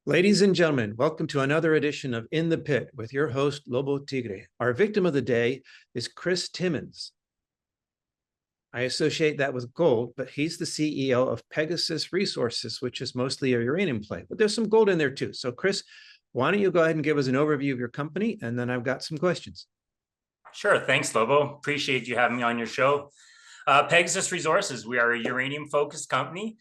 Ladies and gentlemen, welcome to another edition of In the Pit with your host, Lobo Tigre. Our victim of the day is Chris Timmins. I associate that with gold, but he's the CEO of Pegasus Resources, which is mostly a uranium play, but there's some gold in there too. So Chris, why don't you go ahead and give us an overview of your company, and then I've got some questions. Sure. Thanks, Lobo. Appreciate you having me on your show. Pegasus Resources, we are a uranium-focused company.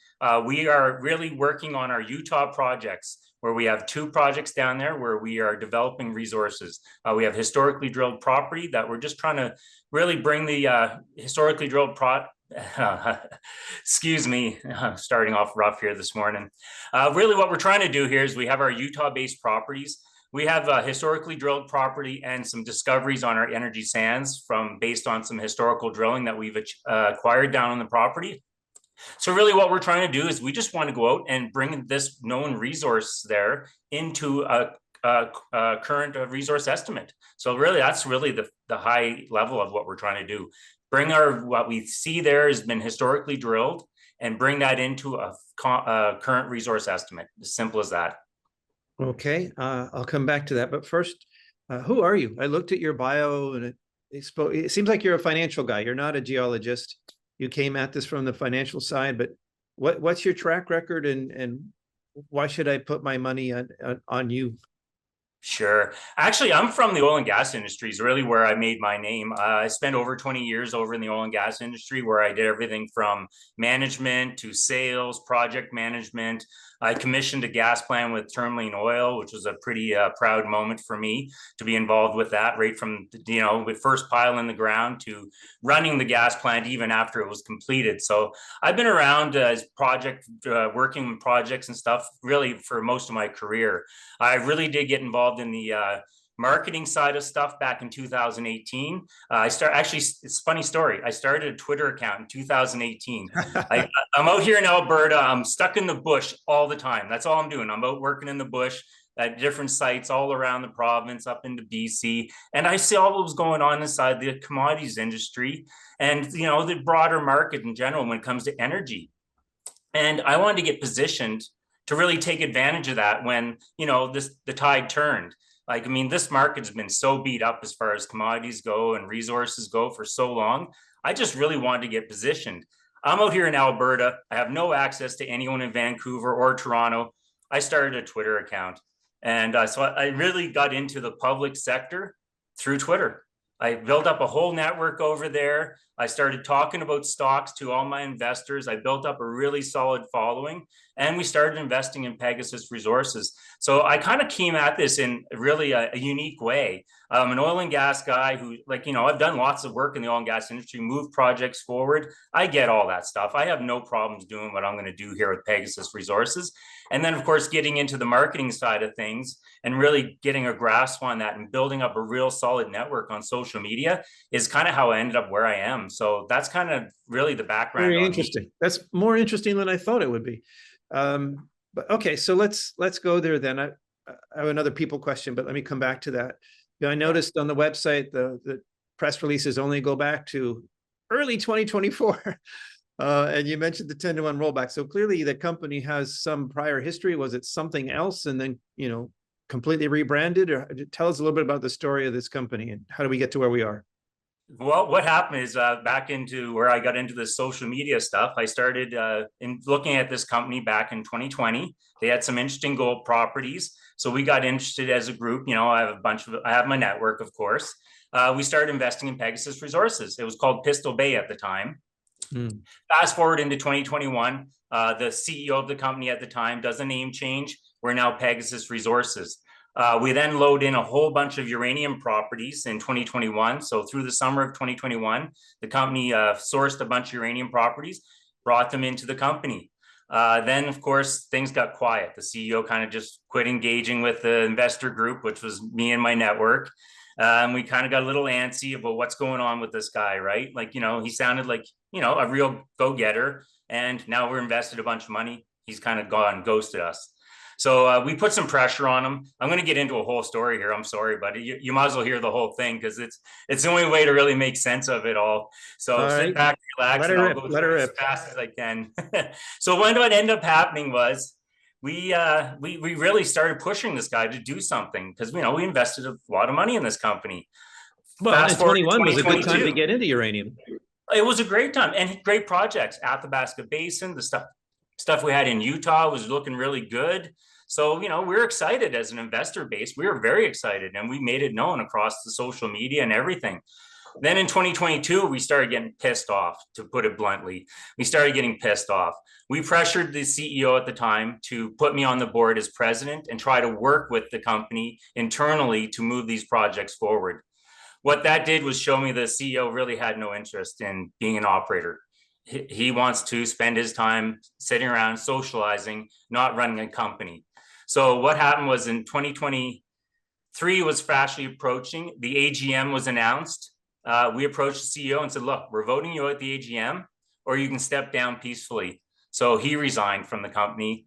We are really working on our Utah projects, where we have two projects down there where we are developing resources. We have historically drilled property that we're just trying to really bring the historically drilled excuse me, starting off rough here this morning. Really what we're trying to do here is we have our Utah-based properties. We have historically drilled property and some discoveries on our energy sands based on some historical drilling that we've acquired down on the property. So really what we're trying to do is we just want to go out and bring this known resource there into a current resource estimate. So really that's really the high level of what we're trying to do. Bring what we see there has been historically drilled and bring that into a current resource estimate. As simple as that. Okay, I'll come back to that. But first, who are you? I looked at your bio and it seems like you're a financial guy. You're not a geologist. You came at this from the financial side, but what's your track record and why should I put my money on you? Sure. Actually, I'm from the oil and gas industry is really where I made my name. I spent over 20 years over in the oil and gas industry where I did everything from management to sales, project management. I commissioned a gas plant with Tourmaline Oil, which was a pretty proud moment for me to be involved with that, right from, with first pile in the ground to running the gas plant even after it was completed. So I've been around as working with projects and stuff really for most of my career. I really did get involved in the marketing side of stuff back in 2018. Actually, it's a funny story. I started a Twitter account in 2018. I'm out here in Alberta. I'm stuck in the bush all the time. That's all I'm doing. I'm out working in the bush at different sites all around the province, up into BC. And I see all what was going on inside the commodities industry and, the broader market in general when it comes to energy. And I wanted to get positioned to really take advantage of that when, the tide turned. This market's been so beat up as far as commodities go and resources go for so long. I just really wanted to get positioned. I'm out here in Alberta. I have no access to anyone in Vancouver or Toronto. I started a Twitter account. And so I really got into the public sector through Twitter. I built up a whole network over there. I started talking about stocks to all my investors. I built up a really solid following and we started investing in Pegasus Resources. So I kind of came at this in really a unique way. I'm an oil and gas guy who, I've done lots of work in the oil and gas industry, move projects forward. I get all that stuff. I have no problems doing what I'm going to do here with Pegasus Resources. And then, of course, getting into the marketing side of things and really getting a grasp on that and building up a real solid network on social media is kind of how I ended up where I am. So that's kind of really the background. Very interesting. That's more interesting than I thought it would be. But okay, so let's go there then. I have another people question, but let me come back to that. I noticed on the website the press releases only go back to early 2024. And you mentioned the 10-to-1 rollback. So clearly the company has some prior history. Was it something else and then, completely rebranded? Or tell us a little bit about the story of this company and how do we get to where we are? Well, what happened is back into where I got into the social media stuff, I started in looking at this company back in 2020. They had some interesting gold properties. So we got interested as a group. I have my network, of course. We started investing in Pegasus Resources. It was called Pistol Bay at the time. Fast forward into 2021, the CEO of the company at the time does a name change. We're now Pegasus Resources. We then load in a whole bunch of uranium properties in 2021. So through the summer of 2021, the company sourced a bunch of uranium properties, brought them into the company. Then, of course, things got quiet. The CEO kind of just quit engaging with the investor group, which was me and my network. And we kind of got a little antsy about what's going on with this guy, right? He sounded like, a real go-getter. And now we're invested a bunch of money. He's kind of gone, ghosted us. So we put some pressure on him. I'm going to get into a whole story here. I'm sorry, but you might as well hear the whole thing because it's the only way to really make sense of it all. So sit back, relax, and I'll go as fast as I can. So what ended up happening was we really started pushing this guy to do something because, you know, we invested a lot of money in this company. Well, Fast and forward to 21 was a good time to 2022. get into uranium. It was a great time and great projects. Athabasca Basin, the stuff we had in Utah was looking really good. So, you know, we're excited as an investor base. We were very excited and we made it known across the social media and everything. Then in 2022, we started getting pissed off, to put it bluntly. We started getting pissed off. We pressured the CEO at the time to put me on the board as president and try to work with the company internally to move these projects forward. What that did was show me the CEO really had no interest in being an operator. He wants to spend his time sitting around socializing, not running a company. So what happened was in 2023 was fastly approaching. The AGM was announced. We approached the CEO and said, look, we're voting you at the AGM, or you can step down peacefully. So he resigned from the company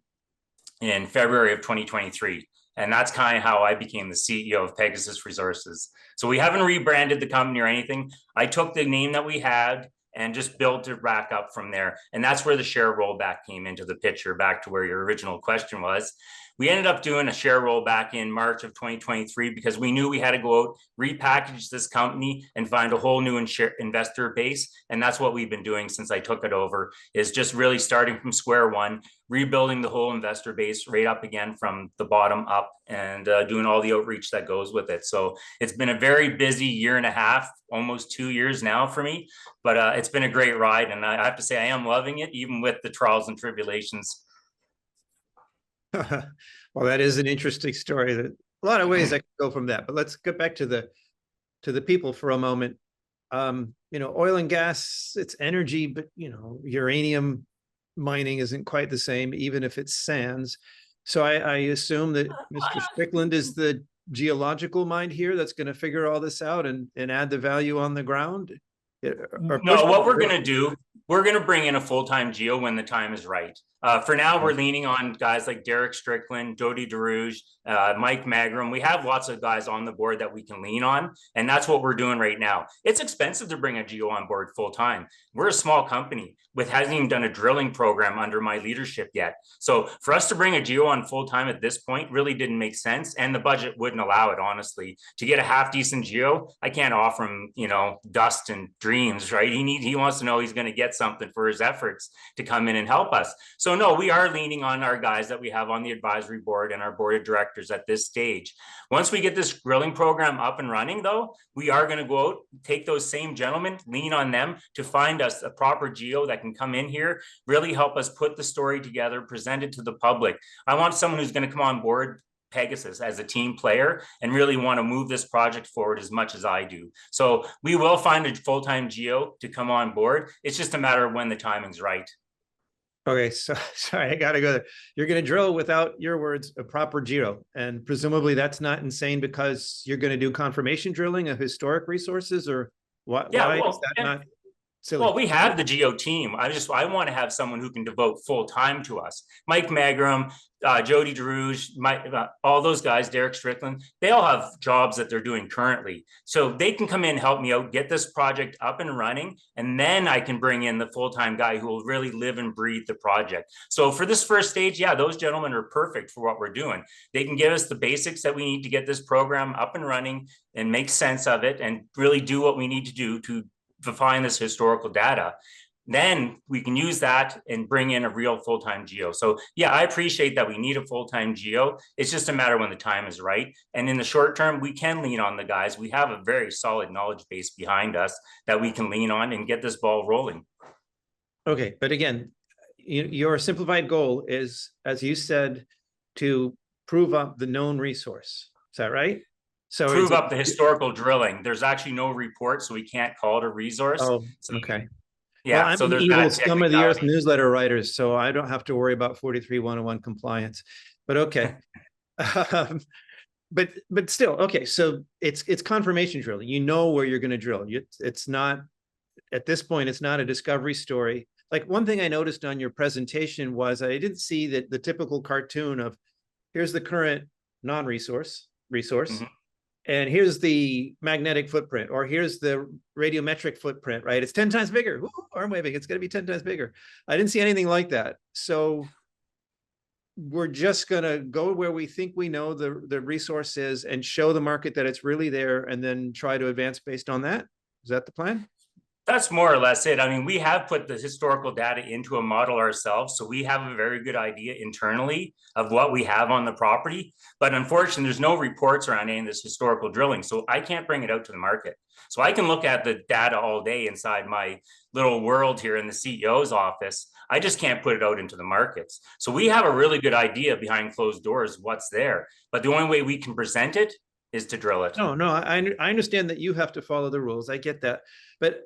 in February of 2023. And that's kind of how I became the CEO of Pegasus Resources. So we haven't rebranded the company or anything. I took the name that we had and just built it back up from there. And that's where the share rollback came into the picture, back to where your original question was. We ended up doing a share rollback in March of 2023 because we knew we had to go out, repackage this company and find a whole new investor base. And that's what we've been doing since I took it over, is just really starting from square one, rebuilding the whole investor base right up again from the bottom up, and doing all the outreach that goes with it. So it's been a very busy year and a half, almost 2 years now for me, but it's been a great ride. And I have to say, I am loving it, even with the trials and tribulations. Well, that is an interesting story. That a lot of ways I could go from that, but let's get back to the people for a moment. You know, oil and gas, it's energy, but you know, uranium mining isn't quite the same, even if it's sands. So I assume that Mr. Strickland is the geological mind here that's going to figure all this out and add the value on the ground. No, what we're going to do, we're going to bring in a full-time geo when the time is right. For now, we're leaning on guys like Derek Strickland, Jody DeRouge, Mike Magrum. We have lots of guys on the board that we can lean on, and that's what we're doing right now. It's expensive to bring a geo on board full-time. We're a small company with hasn't even done a drilling program under my leadership yet. So for us to bring a geo on full-time at this point really didn't make sense, and the budget wouldn't allow it, honestly. To get a half-decent geo, I can't offer him, you know, dust and dreams, right? He wants to know he's going to get something for his efforts to come in and help us. So no, we are leaning on our guys that we have on the advisory board and our board of directors at this stage. Once we get this drilling program up and running, though, we are going to go out, take those same gentlemen, lean on them to find us a proper geo that can come in here, really help us put the story together, present it to the public. I want someone who's going to come on board Pegasus as a team player and really want to move this project forward as much as I do. So we will find a full-time geo to come on board. It's just a matter of when the timing's right. Okay, so sorry, I gotta go there. You're gonna drill, without your words, a proper geo, and presumably that's not insane because you're gonna do confirmation drilling of historic resources, or what? Yeah, Why well, is that not silly? well, we have the geo team. I want to have someone who can devote full time to us. Mike Magrum, Jody DeRouge, all those guys, Derek Strickland, they all have jobs that they're doing currently. So they can come in, help me out, get this project up and running, and then I can bring in the full-time guy who will really live and breathe the project. So for this first stage, yeah, those gentlemen are perfect for what we're doing. They can give us the basics that we need to get this program up and running and make sense of it and really do what we need to do to define this historical data. Then we can use that and bring in a real full-time geo. So yeah, I appreciate that we need a full-time geo. It's just a matter when the time is right. And in the short term, we can lean on the guys. We have a very solid knowledge base behind us that we can lean on and get this ball rolling. Okay, but again, your simplified goal is, as you said, to prove up the known resource. Is that right? So prove up the historical drilling. There's actually no report, so we can't call it a resource. Oh, so, okay. Yeah, well, I'm so there's evil that scum of the earth newsletter writers, so I don't have to worry about 43-101 compliance. But okay. But still, okay, so it's confirmation drilling. You know where you're going to drill. It's not, at this point, it's not a discovery story. Like, one thing I noticed on your presentation was I didn't see that the typical cartoon of here's the current non-resource resource. Mm-hmm. And here's the magnetic footprint, or here's the radiometric footprint, right? It's 10 times bigger. Ooh, arm waving. It's going to be 10 times bigger. I didn't see anything like that. So we're just gonna go where we think we know the resource is and show the market that it's really there, and then try to advance based on that? Is that the plan? That's more or less it. I mean, we have put the historical data into a model ourselves, so we have a very good idea internally of what we have on the property. But unfortunately, there's no reports around any of this historical drilling, so I can't bring it out to the market. So I can look at the data all day inside my little world here in the CEO's office. I just can't put it out into the markets. So we have a really good idea behind closed doors what's there, but the only way we can present it is to drill it. No, I understand that you have to follow the rules. I get that, but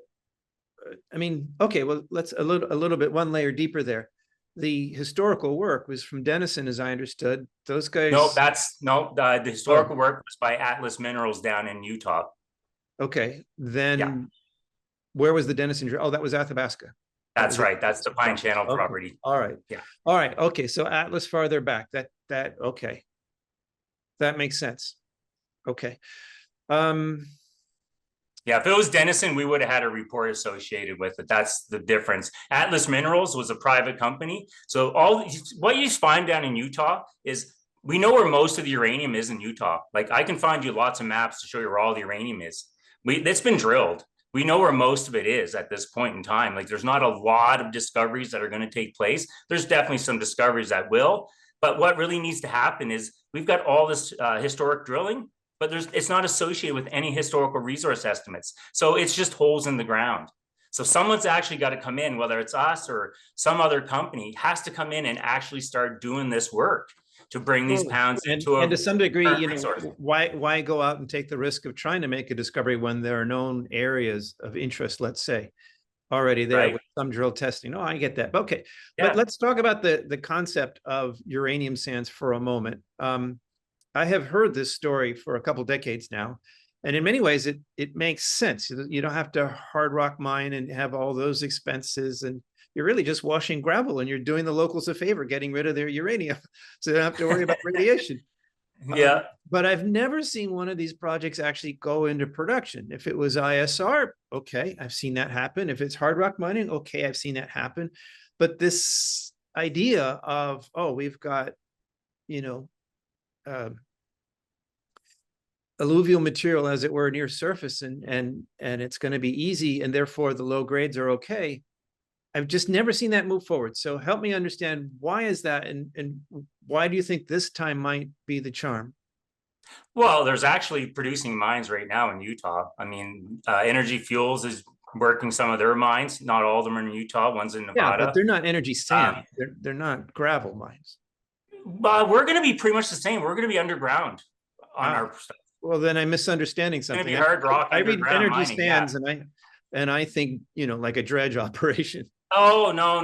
I mean, okay, well, let's a little bit one layer deeper there. The historical work was from Denison, as I understood. Those guys. No, the historical work was by Atlas Minerals down in Utah. Okay, then where was the Denison? Oh, that was Athabasca. That's right. That's the Pine Channel property. All right. Yeah. All right. Okay. So Atlas farther back. Okay. That makes sense. Okay. Yeah, if it was Denison, we would have had a report associated with it. That's the difference. Atlas Minerals was a private company. So what you find down in Utah is we know where most of the uranium is in Utah. Like I can find you lots of maps to show you where all the uranium is. It's been drilled. We know where most of it is at this point in time. Like there's not a lot of discoveries that are going to take place. There's definitely some discoveries that will. But what really needs to happen is we've got all this historic drilling, but it's not associated with any historical resource estimates. So it's just holes in the ground. So someone's actually got to come in, whether it's us or some other company, has to come in and actually start doing this work to bring these pounds into and to some degree, you know, resource. why go out and take the risk of trying to make a discovery when there are known areas of interest, let's say, already there with some drill testing? Oh, I get that. Okay, but let's talk about the concept of uranium sands for a moment. I have heard this story for a couple decades now, and in many ways it makes sense. You don't have to hard rock mine and have all those expenses, and you're really just washing gravel, and you're doing the locals a favor, getting rid of their uranium, so they don't have to worry about radiation. Yeah. But I've never seen one of these projects actually go into production. If it was ISR, okay, I've seen that happen. If it's hard rock mining, okay, I've seen that happen. But this idea of, oh, we've got, you know, alluvial material, as it were, near surface, and it's going to be easy, and therefore the low grades are okay. I've just never seen that move forward. So help me understand, why is that, and why do you think this time might be the charm? Well, there's actually producing mines right now in Utah. I mean, Energy Fuels is working some of their mines. Not all of them are in Utah. One's in Nevada. Yeah, but they're not energy sand. They're not gravel mines. But we're going to be pretty much the same. We're going to be underground on our stuff. Well, then I'm misunderstanding something. It's going to be hard rock. I read energy mining, sands, and I think, you know, like a dredge operation. Oh, no.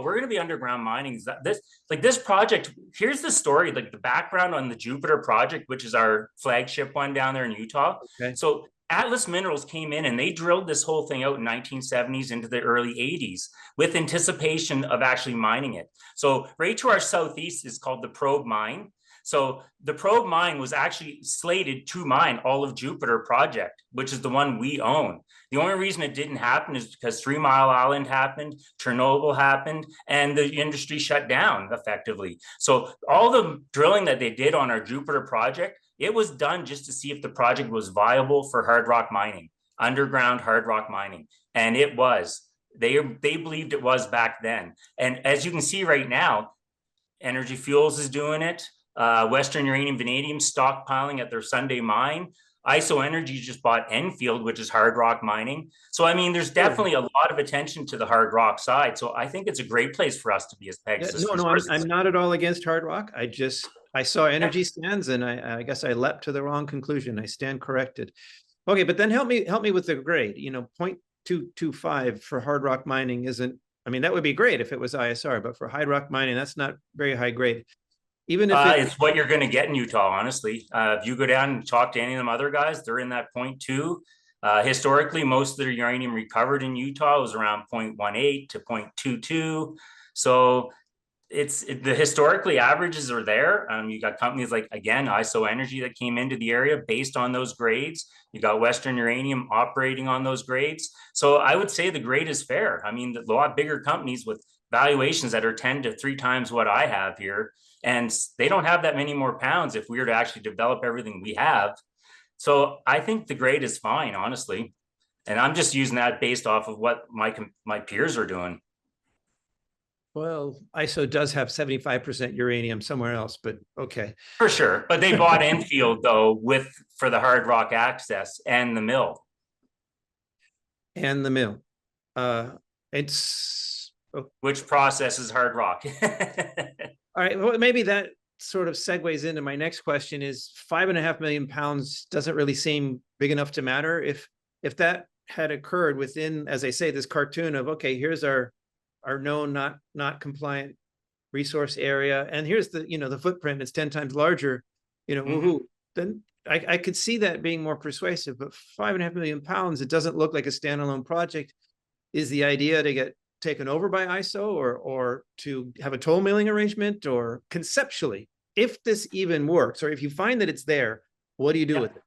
We're going to be underground mining. This project, here's the story, like the background on the Jupiter project, which is our flagship one down there in Utah. Okay. So Atlas Minerals came in and they drilled this whole thing out in 1970s into the early 80s with anticipation of actually mining it. So right to our southeast is called the Probe Mine. So the Probe Mine was actually slated to mine all of Jupiter project, which is the one we own. The only reason it didn't happen is because 3 Mile Island happened, Chernobyl happened, and the industry shut down effectively. So all the drilling that they did on our Jupiter project, it was done just to see if the project was viable for hard rock mining, underground hard rock mining. And it was. They believed it was back then. And as you can see right now, Energy Fuels is doing it. Western Uranium Vanadium stockpiling at their Sunday mine. ISO Energy just bought Enfield, which is hard rock mining. So, I mean, there's definitely a lot of attention to the hard rock side. So I think it's a great place for us to be as Pegasus. No, I'm not at all against hard rock. I saw energy sands, and I guess I leapt to the wrong conclusion. I stand corrected. Okay, but then help me with the grade. You know, 0.225 for hard rock mining isn't, I mean, that would be great if it was ISR, but for hard rock mining, that's not very high grade. Even if it's what you're going to get in Utah, honestly. If you go down and talk to any of them other guys, they're in that 0.2. Historically, most of their uranium recovered in Utah was around 0.18 to 0.22. So the historically averages are there. You got companies like, again, ISO Energy that came into the area based on those grades. You got Western Uranium operating on those grades. So I would say the grade is fair. I mean, a lot bigger companies with valuations that are 10 to 3 times what I have here. And they don't have that many more pounds if we were to actually develop everything we have. So I think the grade is fine, honestly. And I'm just using that based off of what my peers are doing. Well, ISO does have 75% uranium somewhere else, but okay. For sure. But they bought Enfield though for the hard rock access and the mill. And the mill. It's which processes hard rock. all right. Well, maybe that sort of segues into my next question is 5.5 million pounds doesn't really seem big enough to matter. If that had occurred within, as I say, this cartoon of, okay, here's our known not compliant resource area, and here's the, the footprint, it's 10 times larger, then I could see that being more persuasive. But 5.5 million pounds, it doesn't look like a standalone project. Is the idea to get taken over by ISO or to have a toll milling arrangement, or conceptually, if this even works, or if you find that it's there, what do you do with it?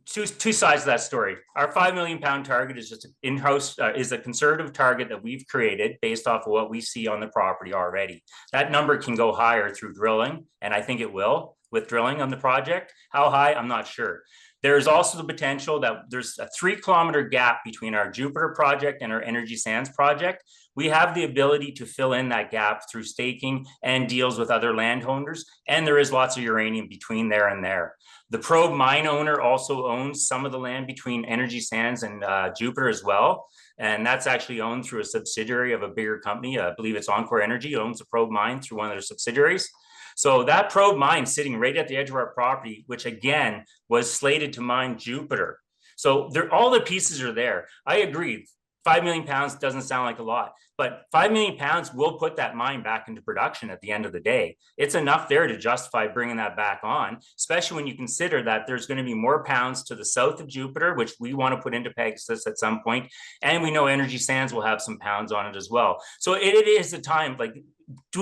Two sides of that story. Our 5 million pound target is just in-house, is a conservative target that we've created based off of what we see on the property already. That number can go higher through drilling, and I think it will with drilling on the project. How high, I'm not sure. There's also the potential that there's a 3-kilometer gap between our Jupiter project and our Energy Sands project. We have the ability to fill in that gap through staking and deals with other landowners, and there is lots of uranium between there and there. The probe mine owner also owns some of the land between Energy Sands and Jupiter as well. And that's actually owned through a subsidiary of a bigger company. I believe it's Encore Energy owns the probe mine through one of their subsidiaries. So that probe mine sitting right at the edge of our property, which again was slated to mine Jupiter. So all the pieces are there. I agree. 5 million pounds doesn't sound like a lot, but 5 million pounds will put that mine back into production at the end of the day. It's enough there to justify bringing that back on, especially when you consider that there's going to be more pounds to the south of Jupiter, which we want to put into Pegasus at some point. And we know Energy Sands will have some pounds on it as well. So it is a time, like,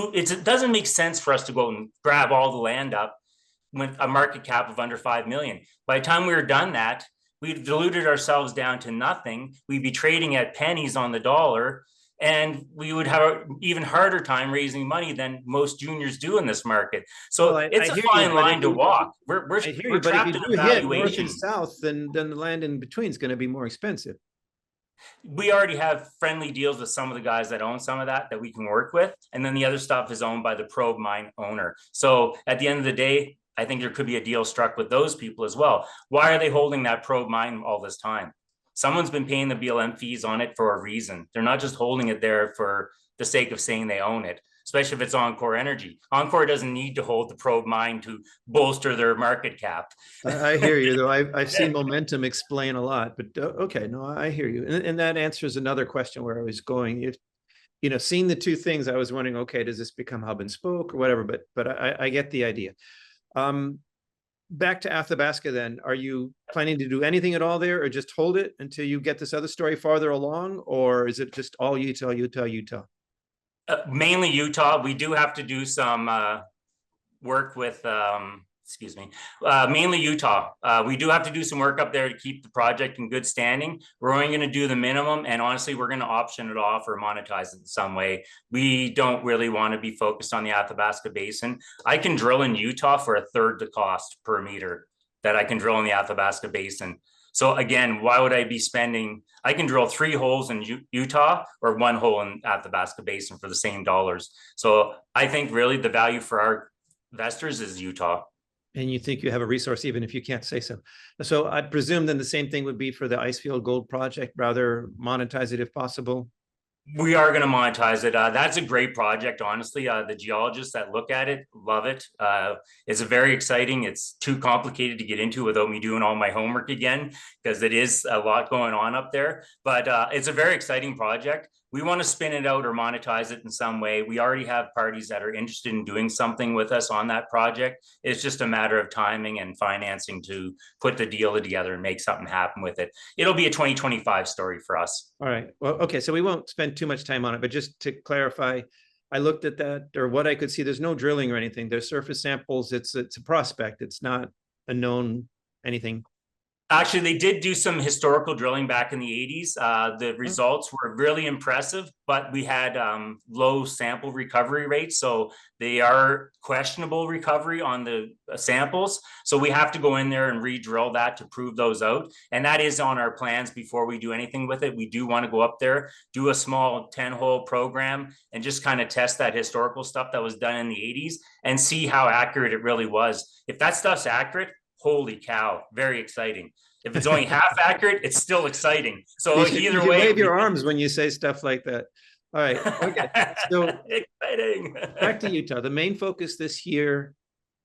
it doesn't make sense for us to go and grab all the land up with a market cap of under 5 million. By the time we were done that, we've diluted ourselves down to nothing. We'd be trading at pennies on the dollar, and we would have an even harder time raising money than most juniors do in this market. So it's a fine line to walk. We're trapped in a valuation. North and south, then the land in between is going to be more expensive. We already have friendly deals with some of the guys that own some of that we can work with. And then the other stuff is owned by the probe mine owner. So at the end of the day, I think there could be a deal struck with those people as well. Why are they holding that probe mine all this time? Someone's been paying the BLM fees on it for a reason. They're not just holding it there for the sake of saying they own it, especially if it's Encore Energy. Encore doesn't need to hold the probe mine to bolster their market cap. I hear you, though. I've seen momentum explain a lot, but okay, no, I hear you. And that answers another question where I was going. If, seeing the two things, I was wondering, okay, does this become hub and spoke or whatever? But I get the idea. Back to Athabasca then, are you planning to do anything at all there, or just hold it until you get this other story farther along, or is it just all Utah? Mainly Utah. We do have to do some work with, mainly Utah. We do have to do some work up there to keep the project in good standing. We're only going to do the minimum, and honestly, we're going to option it off or monetize it in some way. We don't really want to be focused on the Athabasca Basin. I can drill in Utah for a third the cost per meter that I can drill in the Athabasca Basin. So again, why would I be spending? I can drill 3 holes in Utah or 1 hole in Athabasca Basin for the same dollars. So I think really the value for our investors is Utah. And you think you have a resource, even if you can't say so. So I presume then the same thing would be for the Icefield Gold project, rather monetize it if possible. We are going to monetize it. That's a great project, honestly. The geologists that look at it love it. It's very exciting. It's too complicated to get into without me doing all my homework again, because it is a lot going on up there. But it's a very exciting project. We want to spin it out or monetize it in some way. We already have parties that are interested in doing something with us on that project. It's just a matter of timing and financing to put the deal together and make something happen with it. It'll be a 2025 story for us. All right. Well, okay. So we won't spend too much time on it, but just to clarify, I looked at that, or what I could see, there's no drilling or anything. There's surface samples. It's a prospect. It's not a known anything. Actually, they did do some historical drilling back in the 80s. The results were really impressive, but we had low sample recovery rates. So they are questionable recovery on the samples. So we have to go in there and re-drill that to prove those out. And that is on our plans before we do anything with it. We do want to go up there, do a small 10-hole program, and just kind of test that historical stuff that was done in the 80s and see how accurate it really was. If that stuff's accurate, holy cow, very exciting. If it's only half accurate, it's still exciting. So either way, wave your arms when you say stuff like that. All right. Okay. So exciting. Back to Utah. The main focus this year,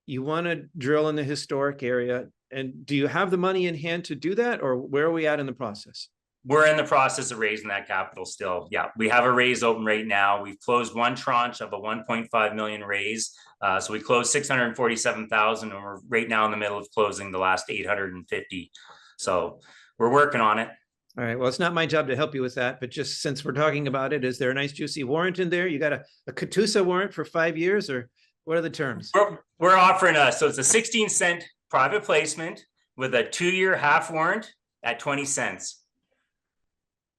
you want to drill in the historic area. And do you have the money in hand to do that, or where are we at in the process? We're in the process of raising that capital still. Yeah, we have a raise open right now. We've closed one tranche of a 1.5 million raise. So we closed 647,000, and we're right now in the middle of closing the last 850. So we're working on it. All right. Well, it's not my job to help you with that, but just since we're talking about it, is there a nice juicy warrant in there? You got a Catoosa warrant for 5 years, or what are the terms? We're offering so it's a 16-cent private placement with a 2-year half warrant at 20 cents.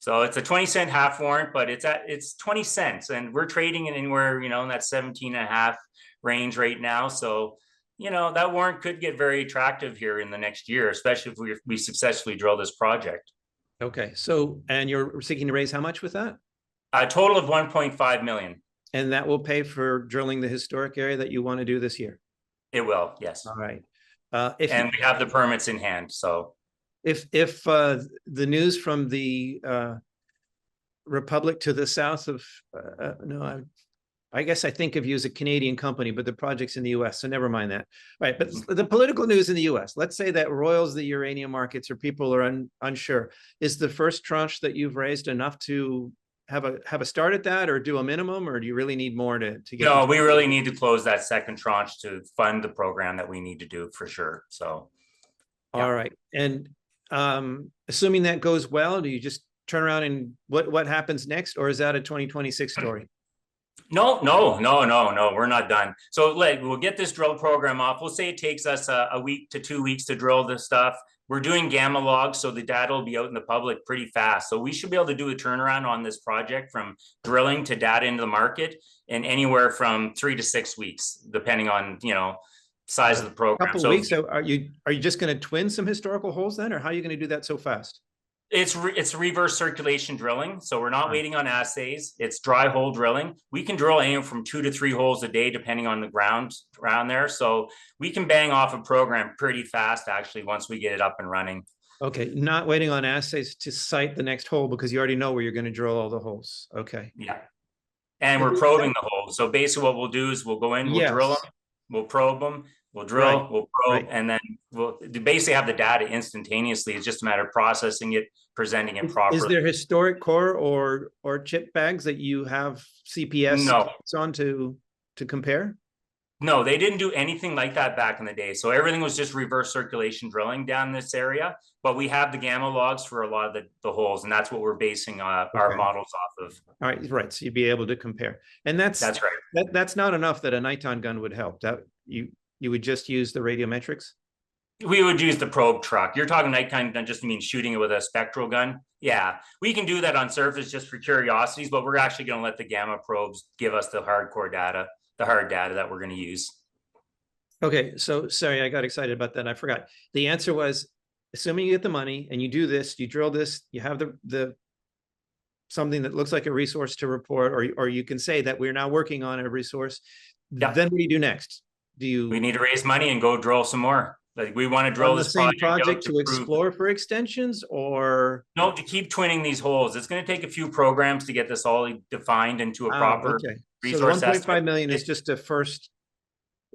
So it's a 20-cent half warrant, but it's 20 cents, and we're trading it anywhere, in that 17.5 range right now. So that warrant could get very attractive here in the next year, especially if we successfully drill this project. Okay. So, and you're seeking to raise how much with that? A total of 1.5 million. And that will pay for drilling the historic area that you want to do this year? It will, yes. All right. And we have the permits in hand. So if the news from the republic to the south of, no, I guess I think of you as a Canadian company, but the project's in the US, so never mind that. All right, but the political news in the US, let's say that roils the uranium markets or people are unsure. Is the first tranche that you've raised enough to have a start at that, or do a minimum, or do you really need more to get? No, we really need to close that second tranche to fund the program that we need to do for sure. So yeah. All right. And assuming that goes well, do you just turn around and what happens next, or is that a 2026 story? No, we're not done. So we'll get this drill program off. We'll say it takes us a week to 2 weeks to drill this stuff. We're doing gamma logs, so the data will be out in the public pretty fast. So we should be able to do a turnaround on this project from drilling to data into the market in anywhere from 3 to 6 weeks, depending on, size of the program. Couple weeks. So are you just going to twin some historical holes then, or how are you going to do that so fast? It's reverse circulation drilling. So we're not waiting on assays. It's dry hole drilling. We can drill anywhere from 2 to 3 holes a day, depending on the ground around there. So we can bang off a program pretty fast, actually, once we get it up and running. Okay. Not waiting on assays to site the next hole because you already know where you're going to drill all the holes. Okay. Yeah. And we're probing the holes. So basically what we'll do is we'll go in, we'll drill them, we'll probe them, we'll drill, we'll probe, and then we'll basically have the data instantaneously. It's just a matter of processing it, presenting it properly. Is there historic core or chip bags that you have CPS on to compare? No, they didn't do anything like that back in the day. So everything was just reverse circulation drilling down this area. But we have the gamma logs for a lot of the holes, and that's what we're basing our models off of. All right, right. So you'd be able to compare, and that's right. That's not enough that a niton gun would help. That you would just use the radiometrics. We would use the probe truck. You're talking nighttime gun, just mean shooting it with a spectral gun. Yeah, we can do that on surface just for curiosities, but we're actually going to let the gamma probes give us the hardcore data, the hard data that we're going to use. Okay, so sorry, I got excited about that. I forgot. The answer was, assuming you get the money and you do this, you drill this, you have the something that looks like a resource to report, or you can say that we're now working on a resource. Yeah. Then what do you do next? We need to raise money and go drill some more. Like we want to drill this project to explore for extensions, or no, to keep twinning these holes. It's going to take a few programs to get this all defined into a proper resource. So the 1.5 million is just a first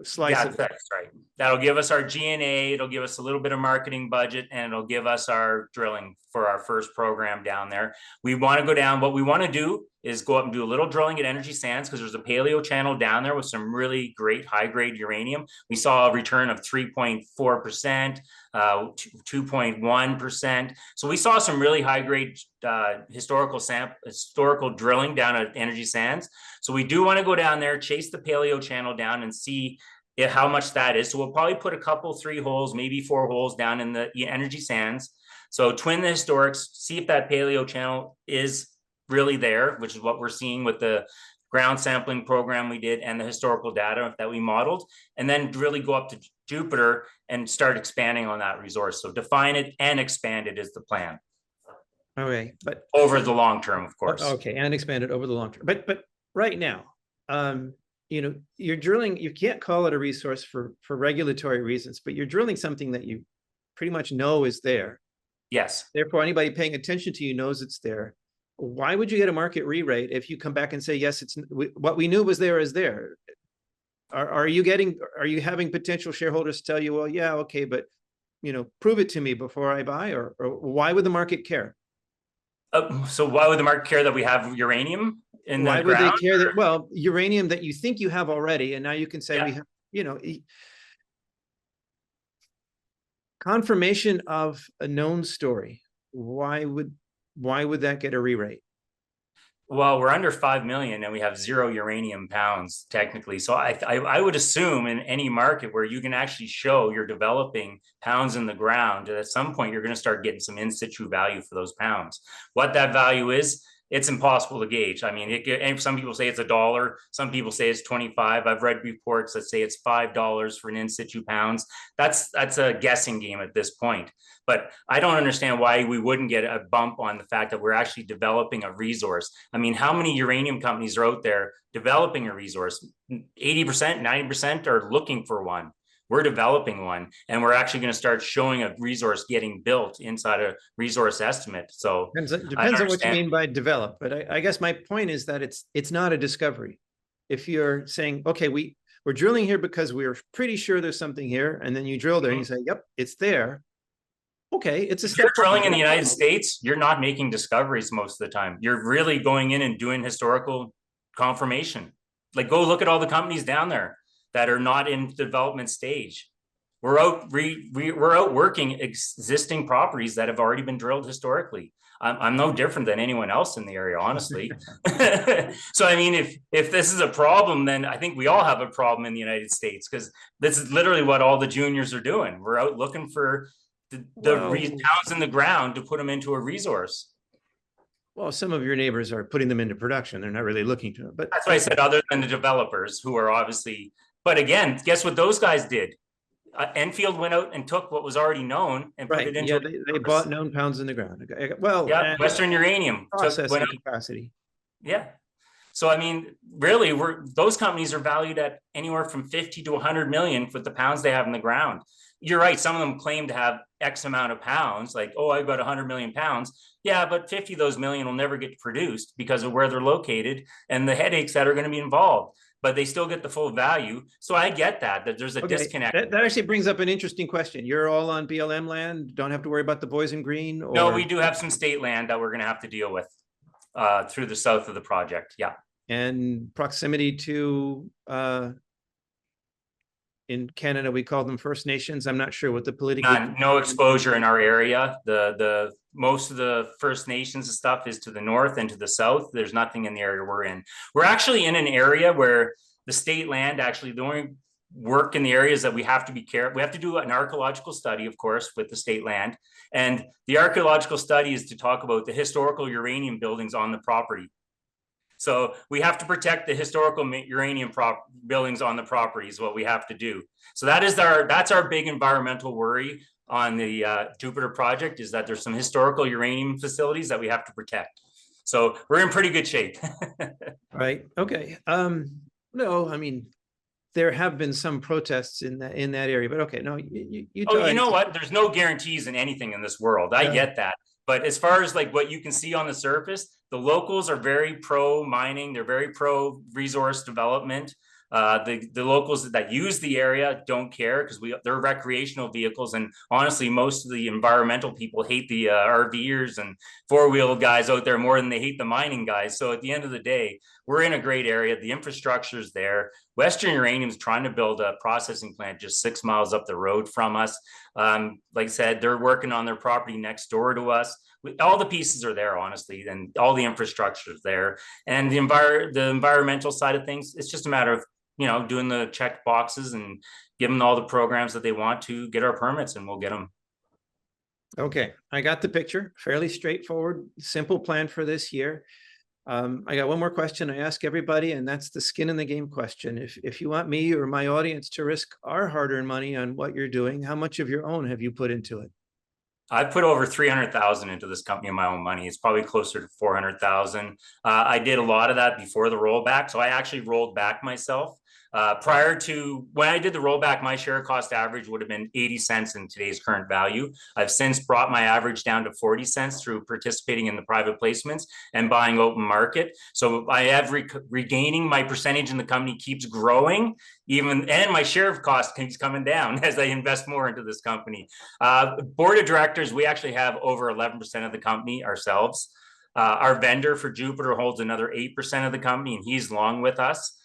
slice of it. That's right. That'll give us our G&A, it'll give us a little bit of marketing budget, and it'll give us our drilling for our first program down there. We want to go down. What we want to do is go up and do a little drilling at Energy Sands, because there's a paleo channel down there with some really great high-grade uranium. We saw a return of 3.4%, 2.1%. So we saw some really high-grade historical drilling down at Energy Sands. So we do want to go down there, chase the paleo channel down, and see how much that is. So we'll probably put a couple, 3 holes, maybe 4 holes down in the energy sands. So twin the historics, see if that paleo channel is really there, which is what we're seeing with the ground sampling program we did and the historical data that we modeled, and then really go up to Jupiter and start expanding on that resource. So define it and expand it is the plan. Okay, but over the long term, of course. Okay, and expand it over the long term. But right now, you know, you're drilling, you can't call it a resource for regulatory reasons, but you're drilling something that you pretty much know is there. Yes. Therefore, anybody paying attention to you knows it's there. Why would you get a market re-rate if you come back and say, yes, it's what we knew was there is there? Are you having potential shareholders tell you, well, yeah, okay, but you know, prove it to me before I buy, or why would the market care? So why would the market care that we have uranium in why the would ground? they care that, well, uranium that you think you have already, and now you can say we have, you know, confirmation of a known story. Why would that get a re-rate? Well, we're under 5 million and we have 0 uranium pounds technically. So I would assume in any market where you can actually show you're developing pounds in the ground, at some point you're going to start getting some in situ value for those pounds. What that value is, it's impossible to gauge. I mean, and some people say it's $1. Some people say it's 25. I've read reports that say it's $5 for an in situ pounds. That's a guessing game at this point. But I don't understand why we wouldn't get a bump on the fact that we're actually developing a resource. I mean, how many uranium companies are out there developing a resource? 80%, 90% are looking for one. We're developing one, and we're actually going to start showing a resource getting built inside a resource estimate. So depends on what you mean by develop. But I guess my point is that it's not a discovery. If you're saying, okay, we're drilling here because we're pretty sure there's something here, and then you drill there and you say, yep, it's there. Okay, it's a step. If you're drilling in the United States, you're not making discoveries most of the time. You're really going in and doing historical confirmation. Like, go look at all the companies down there that are not in development stage. We're out working existing properties that have already been drilled historically. I'm no different than anyone else in the area, honestly. So I mean, if this is a problem, then I think we all have a problem in the United States, because this is literally what all the juniors are doing. We're out looking for the pounds in the ground to put them into a resource. Well, some of your neighbors are putting them into production. They're not really looking to it. But that's why I said other than the developers who are obviously. But again, guess what those guys did? Enfield went out and took what was already known and put it into. Yeah, they bought known pounds in the ground. Well, yeah, Western Uranium processing capacity. Yeah. So I mean, really, those companies are valued at anywhere from 50 to 100 million with the pounds they have in the ground. You're right. Some of them claim to have X amount of pounds, like, oh, I've got 100 million pounds. Yeah, but 50 of those million will never get produced because of where they're located and the headaches that are going to be involved. But they still get the full value. So I get that there's a disconnect. That actually brings up an interesting question. You're all on BLM land. Don't have to worry about the boys in green. Or... No, we do have some state land that we're going to have to deal with through the south of the project. Yeah. And proximity to, in Canada, we call them First Nations. I'm not sure what the political... No exposure in our area. The most of the First Nations stuff is to the north and to the south. There's nothing in the area we're in. We're actually in an area where the state land, actually, the only work in the areas that we have to be careful. We have to do an archaeological study, of course, with the state land. And the archaeological study is to talk about the historical uranium buildings on the property. So we have to protect the historical uranium buildings on the property is what we have to do. So that's our big environmental worry on the Jupiter project, is that there's some historical uranium facilities that we have to protect. So we're in pretty good shape. Right. Okay. No, I mean, there have been some protests in that area, but okay. No, you know what? There's no guarantees in anything in this world. I get that. But as far as like what you can see on the surface, the locals are very pro mining. They're very pro resource development. The locals that use the area don't care because they're recreational vehicles. And honestly, most of the environmental people hate the RVers and four-wheel guys out there more than they hate the mining guys. So at the end of the day, we're in a great area. The infrastructure is there. Western Uranium is trying to build a processing plant just 6 miles up the road from us. Like I said, they're working on their property next door to us. All the pieces are there, honestly, and all the infrastructure is there. And the environmental side of things, it's just a matter of doing the check boxes and give them all the programs that they want to get our permits, and we'll get them. Okay, I got the picture. Fairly straightforward, simple plan for this year. I got one more question I ask everybody, and that's the skin in the game question. If you want me or my audience to risk our hard-earned money on what you're doing, how much of your own have you put into it? I put over 300,000 into this company of my own money. It's probably closer to 400,000. I did a lot of that before the rollback. So I actually rolled back myself. Prior to when I did the rollback, my share cost average would have been 80 cents in today's current value. I've since brought my average down to 40 cents through participating in the private placements and buying open market. So I have regaining my percentage in the company keeps growing, and my share of cost keeps coming down as I invest more into this company. Board of directors, we actually have over 11% of the company ourselves. Our vendor for Jupiter holds another 8% of the company, and he's long with us.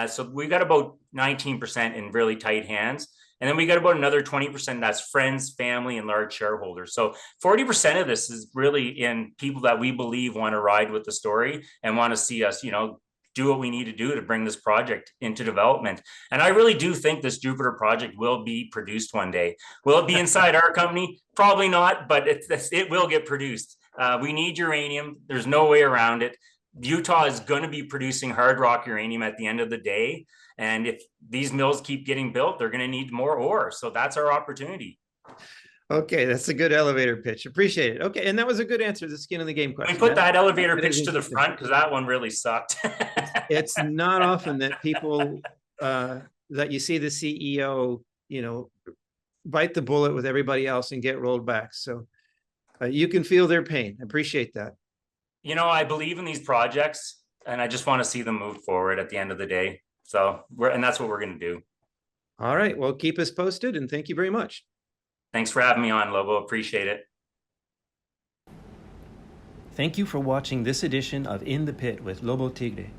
So we got about 19% in really tight hands. And then we got about another 20% that's friends, family, and large shareholders. So 40% of this is really in people that we believe want to ride with the story and want to see us, do what we need to do to bring this project into development. And I really do think this Jupiter project will be produced one day. Will it be inside our company? Probably not, but it will get produced. We need uranium. There's no way around it. Utah is going to be producing hard rock uranium at the end of the day. And if these mills keep getting built, they're going to need more ore. So that's our opportunity. Okay, that's a good elevator pitch. Appreciate it. Okay, and that was a good answer, the skin in the game question. We put that elevator pitch to the front because that one really sucked. It's not often that people, that you see the CEO, bite the bullet with everybody else and get rolled back. So you can feel their pain. I appreciate that. I believe in these projects, and I just want to see them move forward at the end of the day. So and that's what we're going to do. All right. Well, keep us posted, and thank you very much. Thanks for having me on, Lobo. Appreciate it. Thank you for watching this edition of In the Pit with Lobo Tigre.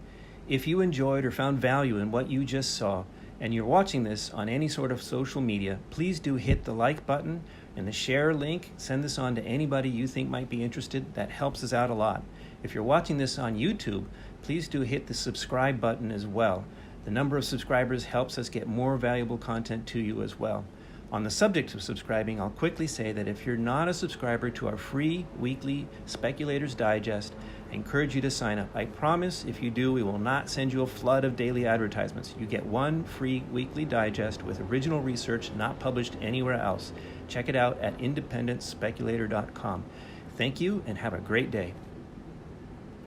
If you enjoyed or found value in what you just saw, and you're watching this on any sort of social media, please do hit the like button and the share link. Send this on to anybody you think might be interested. That helps us out a lot. If you're watching this on YouTube, please do hit the subscribe button as well. The number of subscribers helps us get more valuable content to you as well. On the subject of subscribing, I'll quickly say that if you're not a subscriber to our free weekly Speculators Digest, I encourage you to sign up. I promise if you do, we will not send you a flood of daily advertisements. You get one free weekly digest with original research not published anywhere else. Check it out at independentspeculator.com. Thank you and have a great day.